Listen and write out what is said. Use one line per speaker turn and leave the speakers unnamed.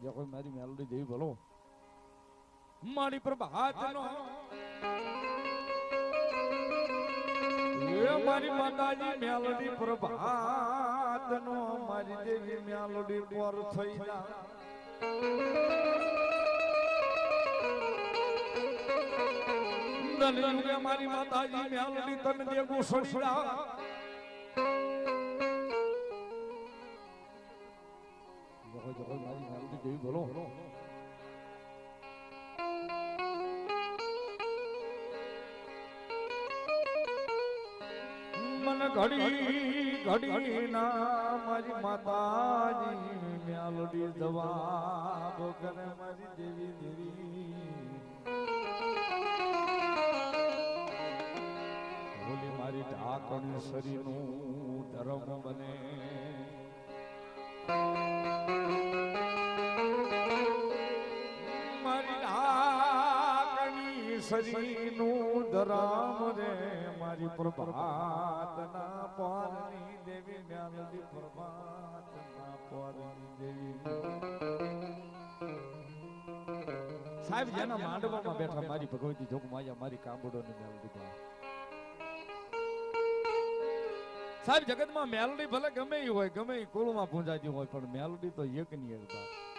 જે કોઈ મારી મેલોડી દેવી બોલો મારી પ્રભાતનો એ મારી માતાજી મેલોડી પ્રભાતનો મારી દેવી મેલોડી પર થઈ જા દલિયુગે મારી માતાજી મેલોડી તને દેગું સડીડા જો મારી મેલોડી દેવી બોલો મન ઘડી ઘડી ના મારી માતાજી મેલોડી જવાબ કરે મારી દેવી દેવી બોલી મારી ઢાકણ શરીરનું ધર્મ બને મારી ઢાકણી શરીરનું ધરામ રે મારી પ્રભાતના પારની દેવી મેલોડી પ્રભાતના પારની દેવી સાહેબ જેના માંડવામાં બેઠા મારી ભગવતી જોગમાયા મારી કાંબોડોની મેલોડી પા સાહેબ જગતમાં મેલોડી ભલે ગમે ઈ હોય ગમે ઈ કુળમાં પૂંજાતી હોય પણ મેલોડી તો એક ની એક